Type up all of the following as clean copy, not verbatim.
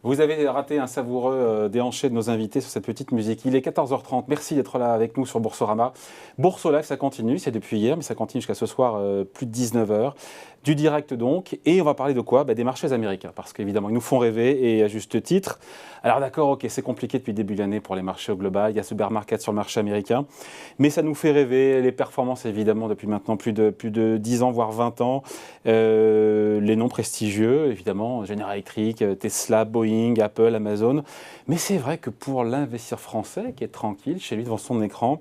Vous avez raté un savoureux déhanché de nos invités sur cette petite musique. Il est 14h30. Merci d'être là avec nous sur Boursorama. Bourse au live, ça continue. C'est depuis hier, mais ça continue jusqu'à ce soir, plus de 19h. Du direct donc. Et on va parler de quoi? Des marchés américains. Parce qu'évidemment, ils nous font rêver et à juste titre. Alors d'accord, ok, c'est compliqué depuis le début de l'année pour les marchés au global. Il y a ce bear market sur le marché américain. Mais ça nous fait rêver. Les performances, évidemment, depuis maintenant plus de 10 ans, voire 20 ans. Les noms prestigieux, évidemment, General Electric, Tesla, Boeing, Apple, Amazon. Mais c'est vrai que pour l'investisseur français qui est tranquille chez lui devant son écran,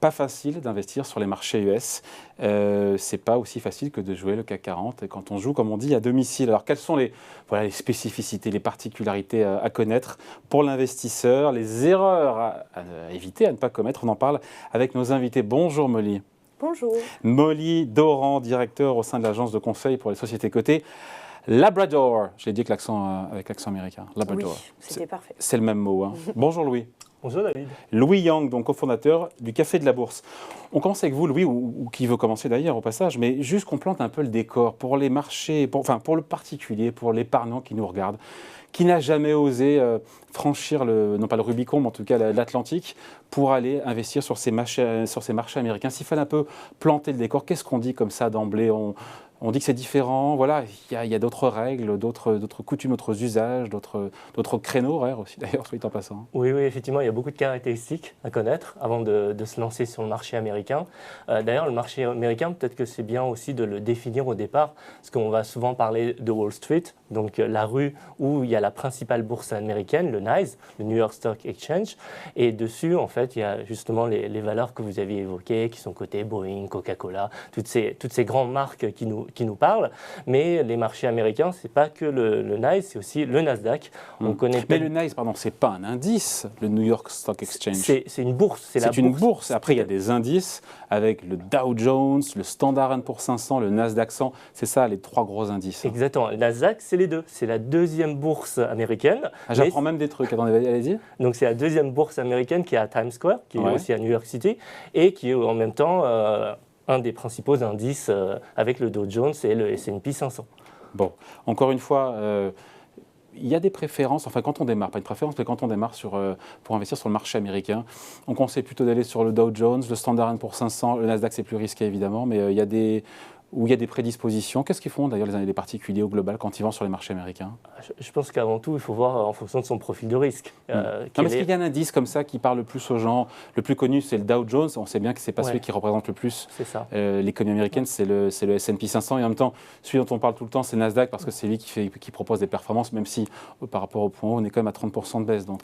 pas facile d'investir sur les marchés US. C'est pas aussi facile que de jouer le CAC 40 et quand on joue, comme on dit, à domicile. Alors quelles sont les spécificités, les particularités à connaître pour l'investisseur, les erreurs à éviter, à ne pas commettre? On en parle avec nos invités. Bonjour Molly. Bonjour. Molly Doran, directeur au sein de l'agence de conseil pour les sociétés cotées Labrador. Je l'ai dit avec l'accent américain. Labrador. Oui, c'était parfait. C'est le même mot. Hein. Bonjour Louis. Bonjour David. Louis Yang, donc cofondateur du Café de la Bourse. On commence avec vous, Louis, ou qui veut commencer d'ailleurs au passage, mais juste qu'on plante un peu le décor pour les marchés, pour le particulier, pour l'épargnant qui nous regarde, qui n'a jamais osé franchir non pas le Rubicon, mais en tout cas l'Atlantique, pour aller investir sur ces marchés américains. S'il fallait un peu planter le décor, qu'est-ce qu'on dit comme ça d'emblée? On dit que c'est différent, voilà, il y a d'autres règles, d'autres coutumes, d'autres usages, d'autres créneaux horaires aussi, d'ailleurs, soit dit en passant. Oui, effectivement, il y a beaucoup de caractéristiques à connaître avant de se lancer sur le marché américain. D'ailleurs, le marché américain, peut-être que c'est bien aussi de le définir au départ, parce qu'on va souvent parler de Wall Street, donc la rue où il y a la principale bourse américaine, le NYSE, le New York Stock Exchange, et dessus, en fait, il y a justement les valeurs que vous aviez évoquées, qui sont cotées Boeing, Coca-Cola, toutes ces grandes marques qui nous parlent, mais les marchés américains, c'est pas que le NYSE, c'est aussi le Nasdaq. On connaît mais le NYSE, pardon, c'est pas un indice, le New York Stock Exchange. C'est une bourse, c'est une bourse. Après, il y a des indices avec le Dow Jones, le Standard & Poor's 500, le Nasdaq 100. C'est ça, les trois gros indices. Exactement. Le Nasdaq, c'est les deux. C'est la deuxième bourse américaine. Ah, j'apprends même des trucs. Attendez, allez-y. Donc, c'est la deuxième bourse américaine qui est à Times Square, qui est aussi à New York City, et qui est en même temps un des principaux indices avec le Dow Jones et le S&P 500. Bon, encore une fois, il y a des préférences, enfin quand on démarre, pas une préférence, mais quand on démarre pour investir sur le marché américain, on conseille plutôt d'aller sur le Dow Jones, le Standard & Poor's 500, le Nasdaq c'est plus risqué évidemment, mais il y a des prédispositions. Qu'est-ce qu'ils font d'ailleurs les particuliers au global quand ils vont sur les marchés américains? Je pense qu'avant tout, il faut voir en fonction de son profil de risque. Est-ce qu'il y a un indice comme ça qui parle le plus aux gens? Le plus connu, c'est le Dow Jones. On sait bien que ce n'est pas celui qui représente le plus l'économie américaine, c'est le S&P 500. Et en même temps, celui dont on parle tout le temps, c'est Nasdaq, parce que c'est lui qui propose des performances, même si par rapport au point haut, on est quand même à 30% de baisse. Donc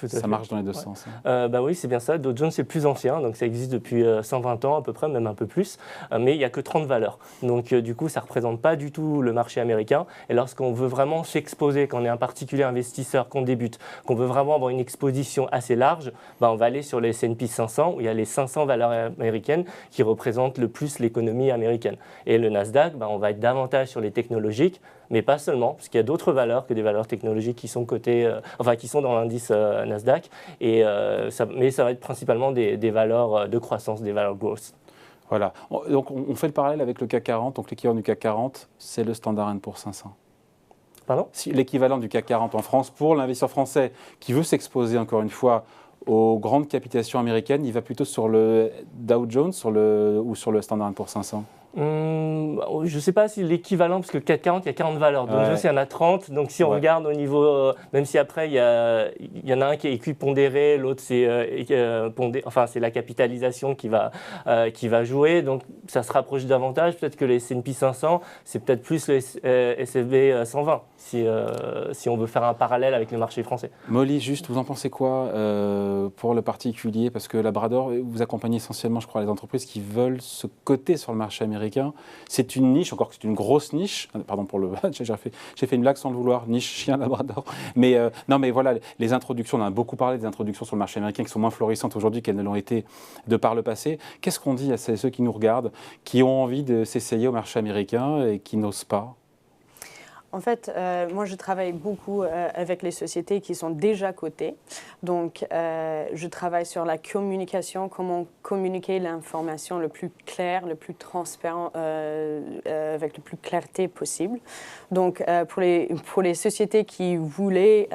ça marche dans les deux sens. Oui, c'est bien ça. Dow Jones, c'est plus ancien, donc ça existe depuis 120 ans à peu près, même un peu plus. Mais il n'y a que 30 valeurs. Donc du coup, ça ne représente pas du tout le marché américain. Et lorsqu'on veut vraiment s'exposer, quand on est un particulier investisseur, qu'on débute, qu'on veut vraiment avoir une exposition assez large, on va aller sur le S&P 500, où il y a les 500 valeurs américaines qui représentent le plus l'économie américaine. Et le Nasdaq, on va être davantage sur les technologiques, mais pas seulement, parce qu'il y a d'autres valeurs que des valeurs technologiques qui sont cotées, qui sont dans l'indice Nasdaq. Mais ça va être principalement des valeurs de croissance, des valeurs growth. Voilà. Donc on fait le parallèle avec le CAC 40. Donc l'équivalent du CAC 40, c'est le Standard & Poor's 500. Pardon ? L'équivalent du CAC 40 en France pour l'investisseur français qui veue s'exposer encore une fois aux grandes capitalisations américaines, il va plutôt sur le Dow Jones ou sur le Standard & Poor's 500. Je ne sais pas si l'équivalent, parce que le CAC 40, il y a 40 valeurs. Donc, il y en a 30. Donc, si on regarde au niveau, même si après, il y en a un qui est équipondéré, l'autre, c'est c'est la capitalisation qui va jouer. Donc, ça se rapproche davantage. Peut-être que les S&P 500, c'est peut-être plus le S&P 120, si on veut faire un parallèle avec le marché français. Molly, juste, vous en pensez quoi pour le particulier? Parce que Labrador, vous accompagnez essentiellement, je crois, les entreprises qui veulent se coter sur le marché américain. C'est une niche, encore que c'est une grosse niche. Pardon pour le... j'ai fait une blague sans le vouloir, niche chien Labrador. Mais non, mais voilà, les introductions, on a beaucoup parlé des introductions sur le marché américain qui sont moins florissantes aujourd'hui qu'elles ne l'ont été de par le passé. Qu'est-ce qu'on dit à ceux qui nous regardent, qui ont envie de s'essayer au marché américain et qui n'osent pas? En fait, moi, je travaille beaucoup avec les sociétés qui sont déjà cotées. Donc, je travaille sur la communication, comment communiquer l'information le plus clair, le plus transparent, avec le plus clarté possible. Donc, pour les sociétés qui voulaient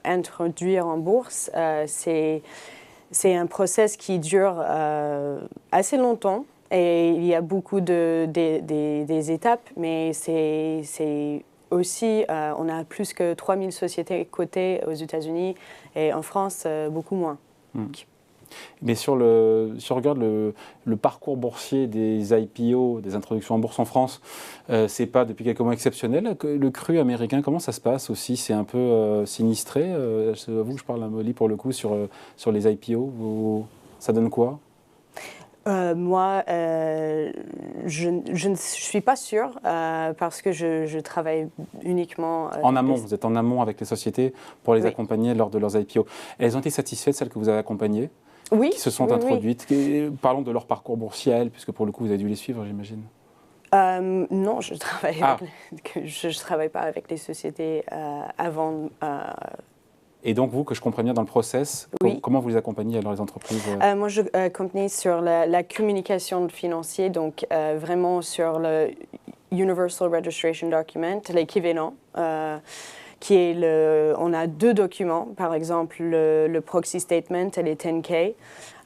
introduire en bourse, c'est un process qui dure assez longtemps. Et il y a beaucoup des étapes, mais c'est aussi, on a plus que 3000 sociétés cotées aux États-Unis et en France, beaucoup moins. Mais si on regarde le parcours boursier des IPO, des introductions en bourse en France, c'est pas depuis quelques mois exceptionnel. Le cru américain, comment ça se passe aussi? C'est un peu sinistré. C'est à vous que je parle à Molly pour le coup sur les IPO. Ça donne quoi? Moi, je ne suis pas sûre parce que je travaille uniquement… en amont, vous êtes en amont avec les sociétés pour les accompagner lors de leurs IPO. Elles ont été satisfaites, celles que vous avez accompagnées, oui, qui se sont introduites. Parlons de leur parcours boursier, puisque pour le coup, vous avez dû les suivre, j'imagine. Non, je travaille pas avec les sociétés avant… Et donc, vous, que je comprends bien dans le process, comment vous les accompagnez dans les entreprises? Moi, je accompagne sur la communication financière, donc vraiment sur le Universal Registration Document, l'équivalent, qui est on a 2 documents, par exemple le Proxy Statement et les 10K.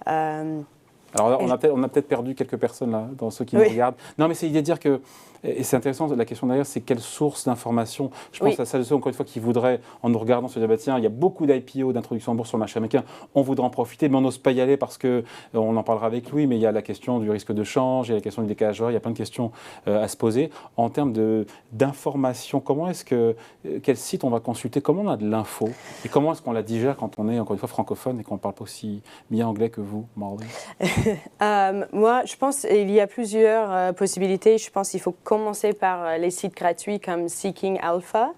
Alors, on a peut-être perdu quelques personnes là, dans ceux qui nous regardent. Non, mais c'est l'idée de dire que, et c'est intéressant, la question derrière, c'est quelle source d'information. Je pense à celles, encore une fois, qui voudraient, en nous regardant, se dire, bah, tiens, il y a beaucoup d'IPO, d'introduction en bourse sur le marché américain, on voudrait en profiter, mais on n'ose pas y aller parce que, on en parlera avec Louis, mais il y a la question du risque de change, il y a la question du décalage horaire, il y a plein de questions à se poser. En termes d'information, quel site on va consulter, comment on a de l'info, et comment est-ce qu'on la digère quand on est, encore une fois, francophone et qu'on ne parle pas aussi bien anglais que vous, Marley? Moi, je pense qu'il y a plusieurs possibilités. Je pense qu'il faut commencer par les sites gratuits comme Seeking Alpha.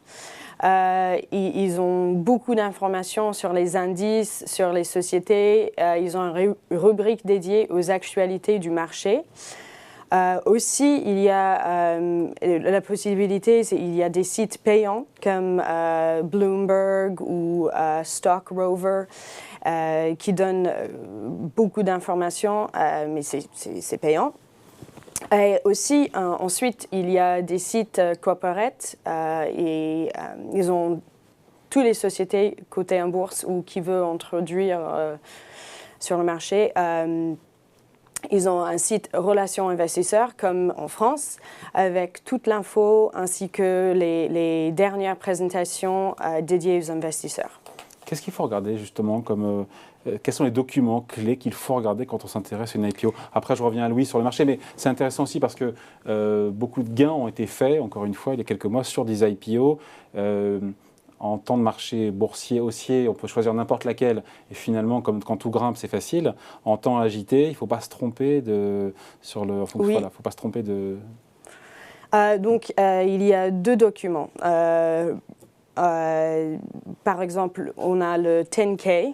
Ils ont beaucoup d'informations sur les indices, sur les sociétés. Ils ont une rubrique dédiée aux actualités du marché. Aussi, il y a la possibilité, il y a des sites payants comme Bloomberg ou Stock Rover qui donnent beaucoup d'informations, mais c'est payant. Et aussi, ensuite, il y a des sites corporate et ils ont toutes les sociétés cotées en bourse ou qui veulent introduire sur le marché. Ils ont un site Relations investisseurs, comme en France, avec toute l'info ainsi que les dernières présentations dédiées aux investisseurs. Qu'est-ce qu'il faut regarder justement quels sont les documents clés qu'il faut regarder quand on s'intéresse à une IPO? Après, je reviens à Louis sur le marché, mais c'est intéressant aussi parce que beaucoup de gains ont été faits, encore une fois, il y a quelques mois, sur des IPO. En temps de marché boursier, haussier, on peut choisir n'importe laquelle. Et finalement, comme quand tout grimpe, c'est facile. En temps agité, il ne faut pas se tromper faut pas se tromper de… Donc, il y a 2 documents. Par exemple, on a le 10K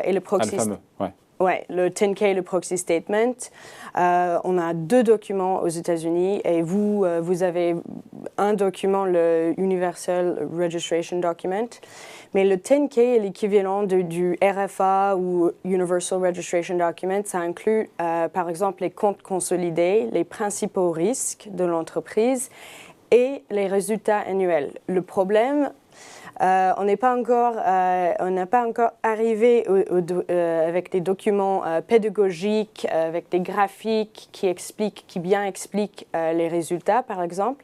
et le Proxy… le fameux, Ouais, le 10K et le Proxy Statement. On a 2 documents aux États-Unis et vous avez un document, le Universal Registration Document. Mais le 10K est l'équivalent du RFA ou Universal Registration Document. Ça inclut, par exemple, les comptes consolidés, les principaux risques de l'entreprise et les résultats annuels. Le problème, on n'a pas encore arrivé avec des documents pédagogiques, avec des graphiques qui bien expliquent les résultats, par exemple.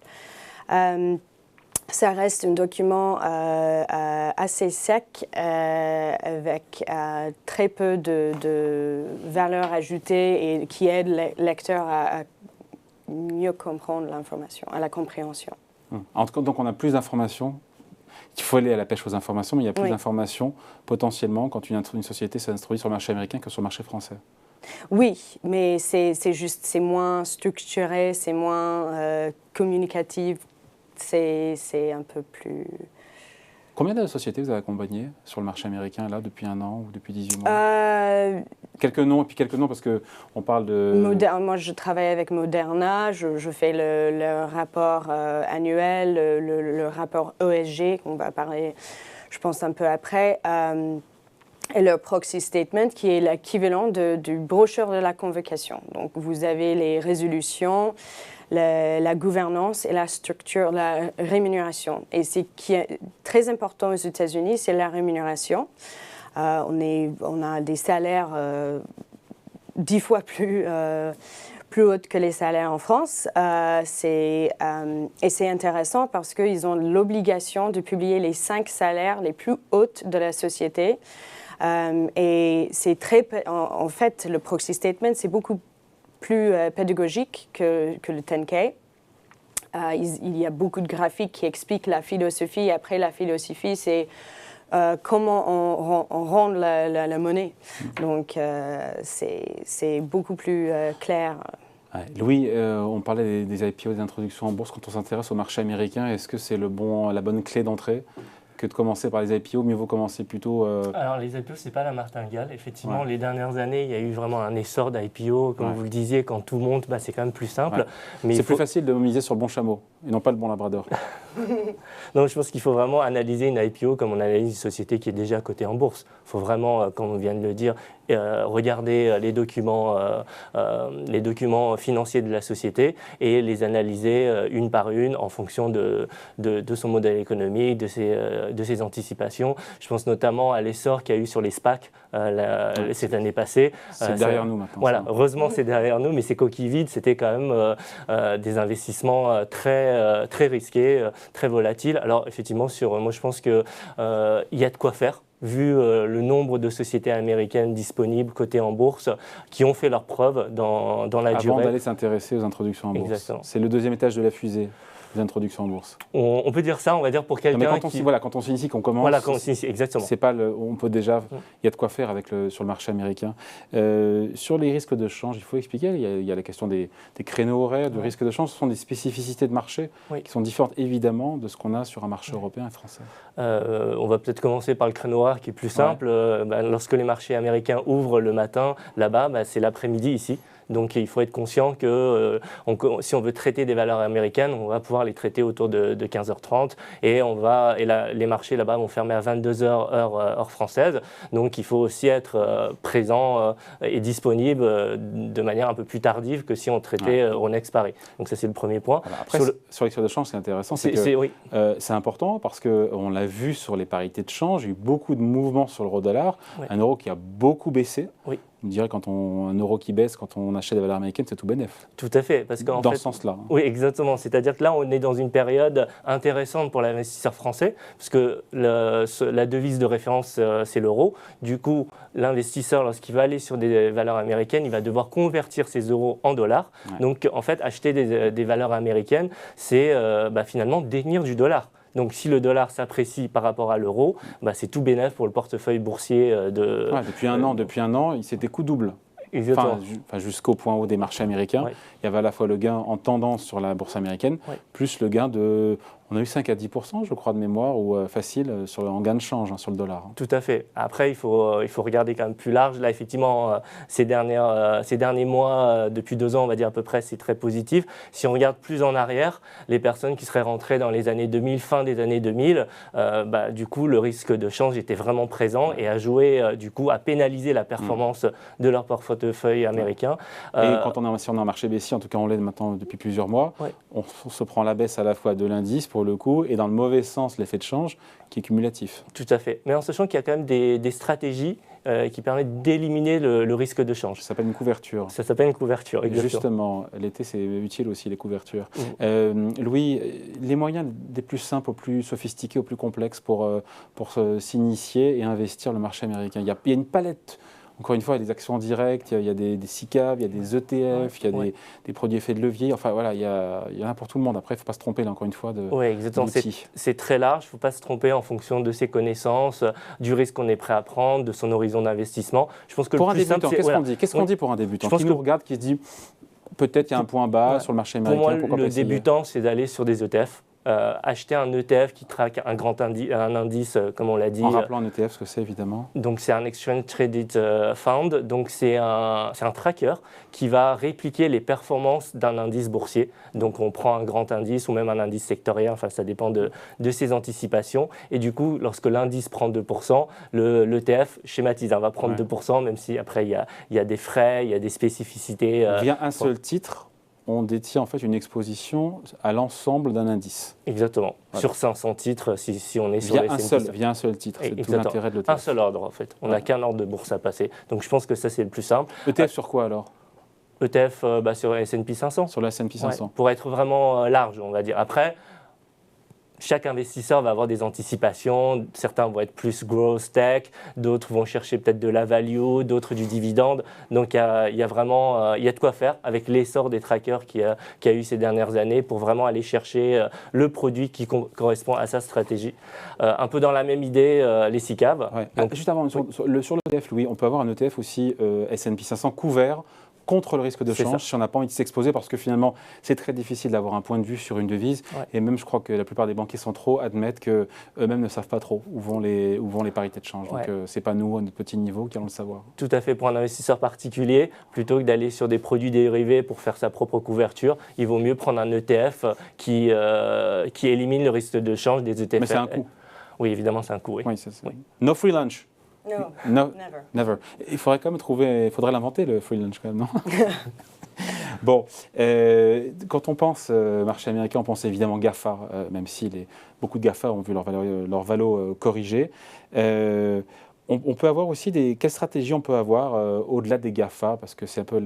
Ça reste un document assez sec, avec très peu de valeur ajoutée et qui aide les lecteurs à mieux comprendre l'information, à la compréhension. En tout cas, donc on a plus d'informations. Il faut aller à la pêche aux informations, mais il y a plus d'informations potentiellement quand une société s'introduit sur le marché américain que sur le marché français. Oui, mais c'est moins structuré, c'est moins communicatif, c'est un peu plus… Combien de sociétés vous avez accompagnées sur le marché américain, là, depuis 1 an ou depuis 18 mois? Quelques noms, et puis quelques noms, parce qu'on parle de... Moi, je travaille avec Moderna, je fais le rapport annuel, le rapport ESG, qu'on va parler, je pense, un peu après, et le proxy statement, qui est l'équivalent du brochure de la convocation. Donc, vous avez les résolutions, la gouvernance et la structure, la rémunération. Et ce qui est très important aux États-Unis, c'est la rémunération. On a des salaires 10 fois plus hautes que les salaires en France. Et c'est intéressant parce qu'ils ont l'obligation de publier les 5 salaires les plus hauts de la société. Et c'est en fait, le proxy statement, c'est beaucoup plus pédagogique que le 10K. Il y a beaucoup de graphiques qui expliquent la philosophie. Après, la philosophie, c'est comment on rend la monnaie. Donc, c'est beaucoup plus clair. Ouais. Louis, on parlait des IPO, des introductions en bourse. Quand on s'intéresse au marché américain, est-ce que c'est la bonne clé d'entrée que de commencer par les IPO? Mieux vaut commencer plutôt... Alors, les IPO, ce n'est pas la martingale. Effectivement, les dernières années, il y a eu vraiment un essor d'IPO. Comme vous le disiez, quand tout monte, c'est quand même plus simple. Mais c'est plus facile de miser sur le bon chameau et non pas le bon labrador. Non, je pense qu'il faut vraiment analyser une IPO comme on analyse une société qui est déjà cotée en bourse. Il faut vraiment, comme on vient de le dire, regarder les documents financiers de la société et les analyser une par une en fonction de son modèle économique, de ses anticipations. Je pense notamment à l'essor qu'il y a eu sur les SPAC cette année passée. C'est derrière nous maintenant. Voilà, heureusement c'est derrière nous, mais ces coquilles vides, c'était quand même des investissements très risqués, très volatiles. Alors effectivement, moi je pense qu'il y a de quoi faire. Vu le nombre de sociétés américaines disponibles, cotées en bourse, qui ont fait leurs preuves dans la durée. Avant d'aller s'intéresser aux introductions en bourse. Exactement. C'est le 2e étage de la fusée, les introductions en bourse. On peut dire ça, on va dire pour quelqu'un qui... Quand on s'initie, qu'on commence, voilà, quand on s'initie, exactement. C'est pas on peut déjà... Il y a de quoi faire sur le marché américain. Sur les risques de change, il faut expliquer, il y a la question des créneaux horaires, du risque de change. Ce sont des spécificités de marché qui sont différentes, évidemment, de ce qu'on a sur un marché européen et français. On va peut-être commencer par le créneau horaire qui est plus simple. Lorsque les marchés américains ouvrent le matin, là-bas, c'est l'après-midi ici. Donc il faut être conscient que si on veut traiter des valeurs américaines, on va pouvoir les traiter autour de 15h30 et les marchés là-bas vont fermer à 22h heure française. Donc il faut aussi être présent et disponible de manière un peu plus tardive que si on traitait Euronext Paris. Donc ça c'est le premier point. Voilà. Après, sur les risques de change, c'est intéressant. C'est important parce qu'on l'a vu sur les parités de change, il y a eu beaucoup de mouvements sur l'euro-dollar, un euro qui a beaucoup baissé. Oui. On dirait un euro qui baisse, quand on achète des valeurs américaines, c'est tout bénef. Tout à fait. Parce dans ce sens-là. Oui, exactement. C'est-à-dire que là, on est dans une période intéressante pour l'investisseur français, parce que la devise de référence, c'est l'euro. Du coup, l'investisseur, lorsqu'il va aller sur des valeurs américaines, il va devoir convertir ses euros en dollars. Ouais. Donc, en fait, acheter des valeurs américaines, c'est finalement détenir du dollar. Donc, si le dollar s'apprécie par rapport à l'euro, c'est tout bénef pour le portefeuille boursier de... Ouais, depuis un an, c'était coup double. Jusqu'au point haut des marchés américains. Il y avait à la fois le gain en tendance sur la bourse américaine, plus le gain de... On a eu 5 à 10%, je crois, de mémoire, ou facile, en gain de change sur le dollar. Tout à fait. Après, il faut regarder quand même plus large. Là, effectivement, ces derniers mois, depuis 2 ans, on va dire à peu près, c'est très positif. Si on regarde plus en arrière, les personnes qui seraient rentrées dans les années 2000, fin des années 2000, du coup, le risque de change était vraiment présent et a joué, à pénaliser la performance de leur portefeuille américain. Et si on est en marché baissier, en tout cas, on l'est maintenant depuis plusieurs mois, on se prend la baisse à la fois de l'indice, pour le coup, et dans le mauvais sens, l'effet de change qui est cumulatif. Tout à fait. Mais en sachant qu'il y a quand même des stratégies qui permettent d'éliminer le risque de change. Ça s'appelle une couverture. Ça s'appelle une couverture, exactement. Justement, l'été, c'est utile aussi, les couvertures. Louis, les moyens des plus simples aux plus sophistiqués, aux plus complexes pour s'initier et investir le marché américain. Il y a une palette. Encore une fois, il y a des actions directes, il y a des SICAV, il y a des ETF, il y a des produits effets de levier. Enfin voilà, il y en a pour tout le monde. Après, il ne faut pas se tromper, là, encore une fois, Oui, exactement. C'est très large. Il ne faut pas se tromper en fonction de ses connaissances, du risque qu'on est prêt à prendre, de son horizon d'investissement. Je pense que pour un débutant, qu'est-ce qu'on dit pour un débutant qui nous regarde, qui se dit peut-être il y a un point bas sur le marché américain. Pour moi, le débutant, c'est d'aller sur des ETF. acheter un ETF qui traque un indice, comme on l'a dit. En rappelant un ETF, ce que c'est évidemment. Donc c'est un Exchange Traded Fund, donc c'est un tracker qui va répliquer les performances d'un indice boursier. Donc on prend un grand indice ou même un indice sectoriel, enfin ça dépend de ses anticipations. Et du coup, lorsque l'indice prend 2%, l'ETF schématise, va prendre 2%, même si après il y a des frais, il y a des spécificités. Via un seul titre, on détient en fait une exposition à l'ensemble d'un indice. Exactement. Voilà. Sur 500 titres, si on est sur les S&P. Via un seul titre, c'est tout l'intérêt de l'ETF. Un seul ordre en fait. On n'a qu'un ordre de bourse à passer. Donc je pense que ça c'est le plus simple. ETF sur quoi alors? ETF sur S&P 500. Sur le S&P 500. Pour être vraiment large, on va dire. Après, chaque investisseur va avoir des anticipations. Certains vont être plus growth tech, d'autres vont chercher peut-être de la value, d'autres du dividende. Donc il y a vraiment de quoi faire avec l'essor des trackers qu'il y a eu ces dernières années pour vraiment aller chercher le produit qui correspond à sa stratégie. Un peu dans la même idée, les SICAV. Ouais. Donc, juste avant, sur l'ETF, Louis, on peut avoir un ETF aussi S&P 500 couvert contre le risque de change si on n'a pas envie de s'exposer, parce que finalement c'est très difficile d'avoir un point de vue sur une devise, et même je crois que la plupart des banquiers centraux admettent qu'eux-mêmes ne savent pas trop où vont les parités de change. Donc c'est pas nous à notre petit niveau qui allons le savoir. Tout à fait. Pour un investisseur particulier, plutôt que d'aller sur des produits dérivés pour faire sa propre couverture, il vaut mieux prendre un ETF qui élimine le risque de change des ETF. Mais c'est un coût. Oui, évidemment c'est un coût. Oui, No free lunch. No, never. Il faudrait quand même faudrait l'inventer le free lunch quand même, non? Bon, quand on pense marché américain, on pense évidemment GAFA, même si beaucoup de GAFA ont vu leur valo corrigé. On peut avoir aussi quelles stratégies on peut avoir au-delà des GAFA, parce que c'est un peu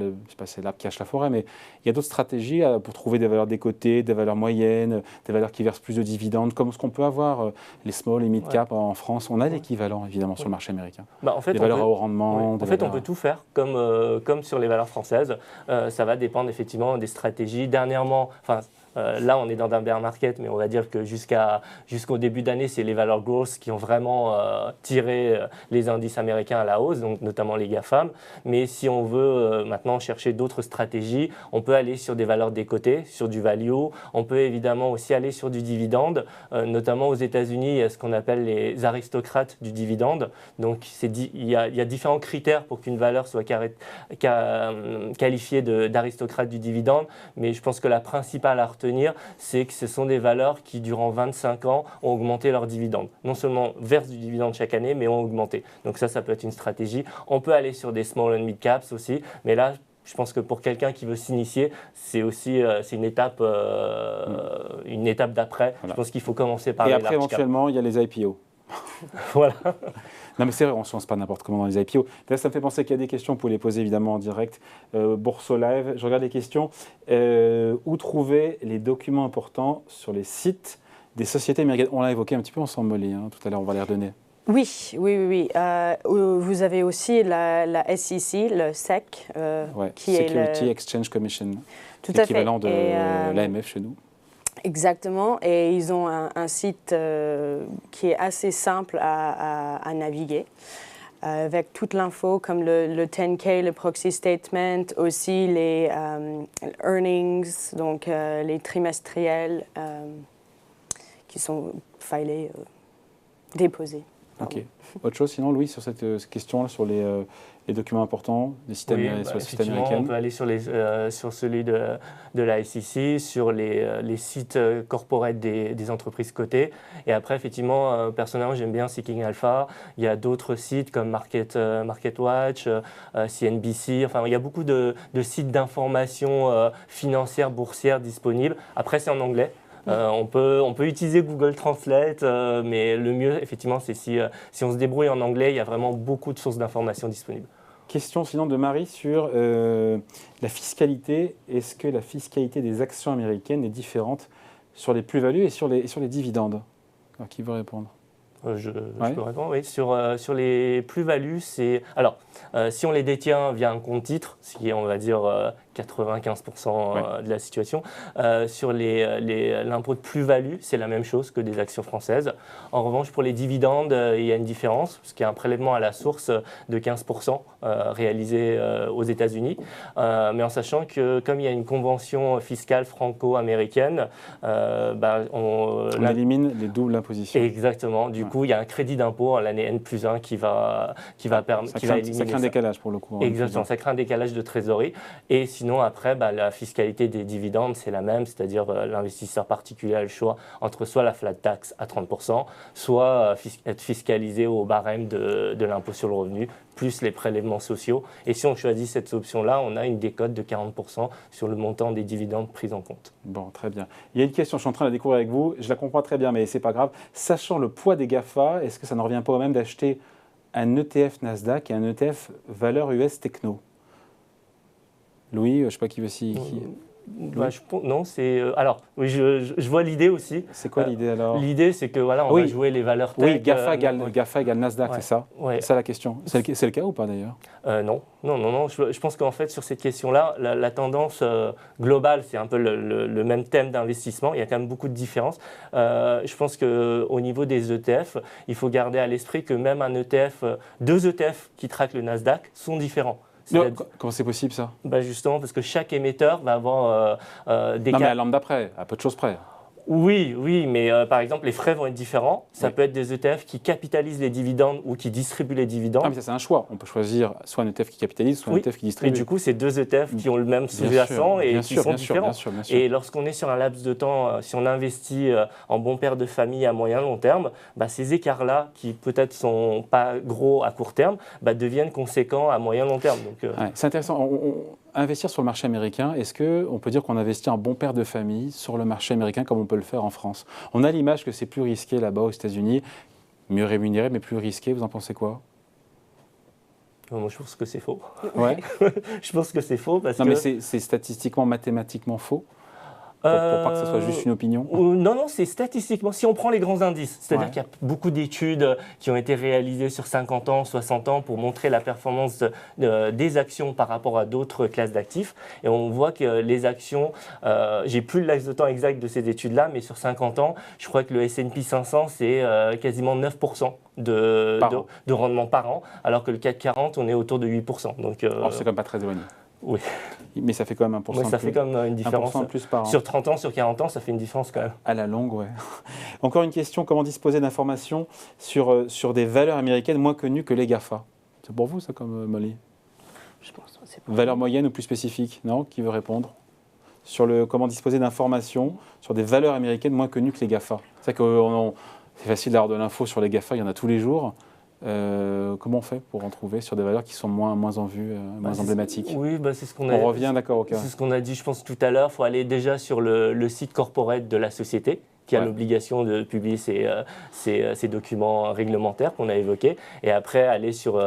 c'est l'arbre qui cache la forêt, mais il y a d'autres stratégies pour trouver des valeurs décotées, des valeurs moyennes, des valeurs qui versent plus de dividendes, comme ce qu'on peut avoir les small et mid cap en France. On a l'équivalent évidemment sur le marché américain. En fait, des valeurs à haut rendement. En fait, on peut tout faire comme sur les valeurs françaises. Ça va dépendre effectivement des stratégies. Dernièrement, là, on est dans un bear market, mais on va dire que jusqu'au début d'année, c'est les valeurs growth qui ont vraiment tiré les indices américains à la hausse, donc notamment les GAFAM. Mais si on veut maintenant chercher d'autres stratégies, on peut aller sur des valeurs décotées, sur du value. On peut évidemment aussi aller sur du dividende, notamment aux États-Unis, il y a ce qu'on appelle les aristocrates du dividende. Donc, il y a différents critères pour qu'une valeur soit qualifiée d'aristocrate du dividende, mais je pense que la principale à retenir, c'est que ce sont des valeurs qui, durant 25 ans, ont augmenté leurs dividendes. Non seulement versent du dividende chaque année, mais ont augmenté. Donc ça peut être une stratégie. On peut aller sur des small and mid caps aussi, mais là, je pense que pour quelqu'un qui veut s'initier, c'est aussi une étape d'après. Voilà. Je pense qu'il faut commencer par les large cap. Et après, éventuellement, il y a les IPO. Voilà. Non mais c'est vrai, on ne se lance pas n'importe comment dans les IPO. D'ailleurs, ça me fait penser qu'il y a des questions, vous pouvez les poser évidemment en direct. Bourso Live, je regarde les questions. Où trouver les documents importants sur les sites des sociétés américaines? On l'a évoqué un petit peu ensemble, Molly, tout à l'heure, on va les redonner. Oui. Vous avez aussi la SEC, le SEC, qui Security Exchange Commission, tout à fait, l'équivalent de l'AMF chez nous. Exactement, et ils ont un site qui est assez simple à naviguer, avec toute l'info comme le 10K, le proxy statement, aussi les earnings, donc les trimestriels qui sont filés, déposés. Ok. Autre chose sinon, Louis, sur cette question-là, sur les documents importants des sites américains? On peut aller sur celui de la SEC, sur les sites corporate des entreprises cotées. Et après, effectivement, personnellement, j'aime bien Seeking Alpha. Il y a d'autres sites comme MarketWatch, CNBC. Enfin, il y a beaucoup de sites d'information financière, boursière disponibles. Après, c'est en anglais. On peut utiliser Google Translate, mais le mieux, effectivement, c'est si on se débrouille en anglais, il y a vraiment beaucoup de sources d'informations disponibles. Question sinon de Marie sur la fiscalité. Est-ce que la fiscalité des actions américaines est différente sur les plus-values et sur les dividendes? Alors, qui veut répondre? Je peux répondre, oui. Sur les plus-values, c'est... Alors, si on les détient via un compte titre, ce qui est, on va dire, 95% de la situation, sur l'impôt de plus-value, c'est la même chose que des actions françaises. En revanche, pour les dividendes, il y a une différence, parce qu'il y a un prélèvement à la source de 15% réalisé aux États-Unis, mais en sachant que, comme il y a une convention fiscale franco-américaine, on élimine les doubles impositions. Exactement. Du coup, il y a un crédit d'impôt à l'année N+1 qui va permettre, qui va éliminer ça crée un décalage pour le coup. Exactement, ça crée un décalage de trésorerie. Et sinon, après, la fiscalité des dividendes, c'est la même, c'est-à-dire l'investisseur particulier a le choix entre soit la flat tax à 30%, soit être fiscalisé au barème de l'impôt sur le revenu, plus les prélèvements sociaux. Et si on choisit cette option-là, on a une décote de 40% sur le montant des dividendes pris en compte. Bon, très bien. Il y a une question, je suis en train de la découvrir avec vous, je la comprends très bien, mais c'est pas grave. Sachant le poids des GAFA, est-ce que ça ne revient pas au même d'acheter un ETF Nasdaq et un ETF valeur US Techno? Louis, je ne sais pas qui veut s'y... Non, c'est... alors, oui, je vois l'idée aussi. C'est quoi l'idée alors? L'idée, c'est que voilà, on va jouer les valeurs tech. Oui, GAFA égale Nasdaq, c'est ça? Ouais. C'est ça la question. C'est le cas ou pas d'ailleurs? Non. Je pense qu'en fait, sur cette question-là, la tendance globale, c'est un peu le même thème d'investissement. Il y a quand même beaucoup de différences. Je pense qu'au niveau des ETF, il faut garder à l'esprit que même un ETF, deux ETF qui traquent le Nasdaq sont différents. Comment c'est possible ça? Justement parce que chaque émetteur va avoir des cas... Non mais à lambda près, à peu de choses près. Oui, mais par exemple, les frais vont être différents. Ça peut être des ETF qui capitalisent les dividendes ou qui distribuent les dividendes. Ah, mais ça, c'est un choix. On peut choisir soit un ETF qui capitalise, soit un ETF qui distribue. Et du coup, c'est deux ETF qui ont le même sous-jacent et qui sont différents. Bien sûr. Et lorsqu'on est sur un laps de temps, si on investit en bon père de famille à moyen long terme, ces écarts-là, qui peut-être sont pas gros à court terme, deviennent conséquents à moyen long terme. C'est intéressant. Investir sur le marché américain, est-ce qu'on peut dire qu'on investit un bon père de famille sur le marché américain comme on peut le faire en France? On a l'image que c'est plus risqué là-bas aux États-Unis, mieux rémunéré mais plus risqué. Vous en pensez quoi? Moi, je pense que c'est faux. Ouais. Je pense que c'est faux parce que... Non, mais c'est statistiquement, mathématiquement faux? Pour pas que ce soit juste une opinion? Non, c'est statistiquement. Si on prend les grands indices, c'est-à-dire qu'il y a beaucoup d'études qui ont été réalisées sur 50 ans, 60 ans pour montrer la performance des actions par rapport à d'autres classes d'actifs. Et on voit que les actions, j'ai plus le laps de temps exact de ces études-là, mais sur 50 ans, je crois que le S&P 500, c'est quasiment 9% de rendement par an, alors que le CAC 40, on est autour de 8%. Donc, c'est quand même pas très éloigné. Oui. Mais ça fait quand même 1%. Oui, ça fait quand même une différence. 1% plus par an. Sur 30 ans, sur 40 ans, ça fait une différence quand même. À la longue, ouais. Encore une question, comment disposer d'informations sur des valeurs américaines moins connues que les GAFA? C'est pour vous ça comme Molly? Je pense que c'est pour valeurs moyennes ou plus spécifiques? Non? Qui veut répondre? Sur comment disposer d'informations sur des valeurs américaines moins connues que les GAFA. C'est que c'est facile d'avoir de l'info sur les GAFA, il y en a tous les jours. Comment on fait pour en trouver sur des valeurs qui sont moins en vue, moins emblématiques? Oui, c'est ce qu'on a. On revient, d'accord, ok. C'est ce qu'on a dit, je pense, tout à l'heure. Il faut aller déjà sur le site corporate de la société, qui a l'obligation de publier ces documents réglementaires qu'on a évoqués, et après aller sur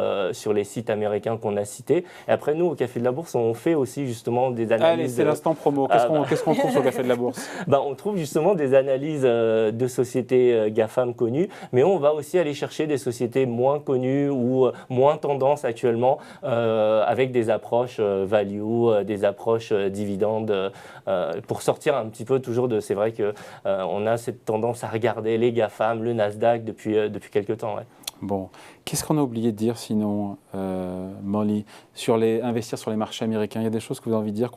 les sites américains qu'on a cités. Et après, nous, au Café de la Bourse, on fait aussi justement des analyses... Allez, c'est l'instant promo. Qu'est-ce qu'on trouve sur le Café de la Bourse? On trouve justement des analyses de sociétés GAFAM connues, mais on va aussi aller chercher des sociétés moins connues ou moins tendance actuellement, avec des approches value, des approches dividendes, pour sortir un petit peu toujours de... C'est vrai qu'on a cette tendance à regarder les GAFAM, le Nasdaq depuis quelques temps. Ouais. Bon, qu'est-ce qu'on a oublié de dire sinon, Molly, sur investir sur les marchés américains? Il y a des choses que vous avez envie de dire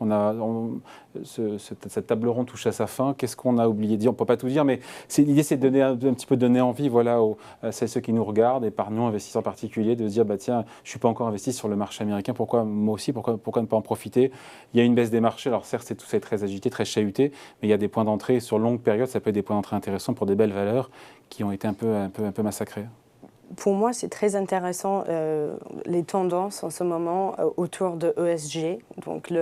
cette table ronde touche à sa fin. Qu'est-ce qu'on a oublié de dire? On ne peut pas tout dire, mais l'idée c'est de donner un petit peu donner envie, à ceux qui nous regardent et par nous investisseurs particuliers de se dire tiens, je ne suis pas encore investi sur le marché américain. Pourquoi moi aussi? Pourquoi ne pas en profiter? Il y a une baisse des marchés. Alors certes, tout ça est très agité, très chahuté, mais il y a des points d'entrée sur longue période. Ça peut être des points d'entrée intéressants pour des belles valeurs qui ont été un peu massacrées. Pour moi, c'est très intéressant les tendances en ce moment autour de ESG. Donc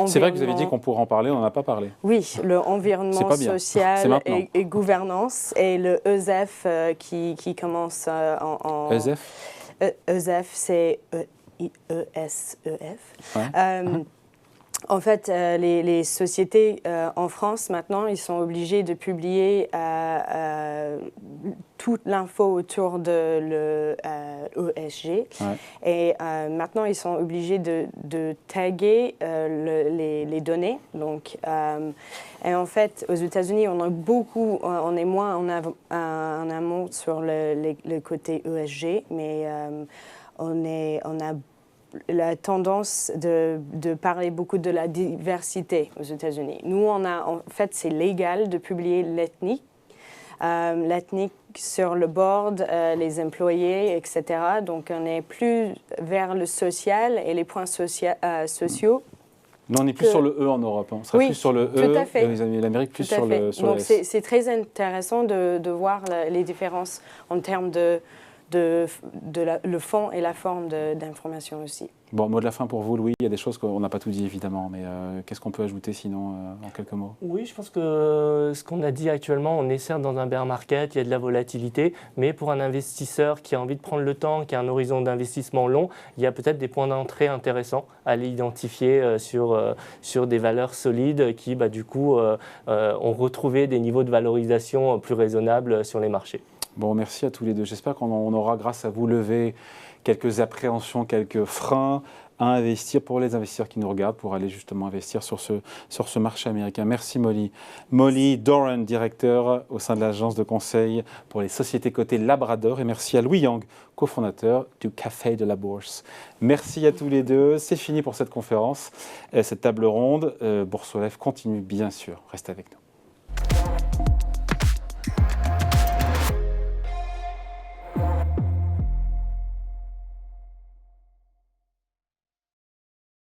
c'est vrai que vous avez dit qu'on pourrait en parler, on n'en a pas parlé. Oui, le environnement social et gouvernance et le ESEF qui commence en... ESEF ESEF, c'est ESEF. Ouais. En fait, les sociétés en France, maintenant, ils sont obligés de publier toute l'info autour de l'ESG. Ouais. Et maintenant, ils sont obligés de taguer les données. Donc, et en fait, aux États-Unis, on est moins en amont sur le côté ESG, mais on a la tendance de parler beaucoup de la diversité aux États-Unis. Nous, en fait, c'est légal de publier l'ethnique sur le board, les employés, etc. Donc, on est plus vers le social et les points sociaux. Mais on n'est plus sur le E en Europe, on sera plus sur le E, tout à fait. l'Amérique plus sur le S. Donc, c'est très intéressant de voir les différences en termes le fond et la forme d'information aussi. Bon, mot de la fin pour vous, Louis. Il y a des choses qu'on n'a pas tout dit, évidemment, mais qu'est-ce qu'on peut ajouter sinon, en quelques mots? Oui, je pense que ce qu'on a dit actuellement, on est certes dans un bear market, il y a de la volatilité, mais pour un investisseur qui a envie de prendre le temps, qui a un horizon d'investissement long, il y a peut-être des points d'entrée intéressants à aller identifier sur des valeurs solides qui, du coup, ont retrouvé des niveaux de valorisation plus raisonnables sur les marchés. Bon, merci à tous les deux. J'espère qu'on aura, grâce à vous, levé quelques appréhensions, quelques freins à investir pour les investisseurs qui nous regardent, pour aller justement investir sur ce marché américain. Merci Molly. Molly Doran, directeur au sein de l'agence de conseil pour les sociétés cotées Labrador. Et merci à Louis Yang, cofondateur du Café de la Bourse. Merci à tous les deux. C'est fini pour cette conférence, cette table ronde. Boursorama continue bien sûr. Restez avec nous.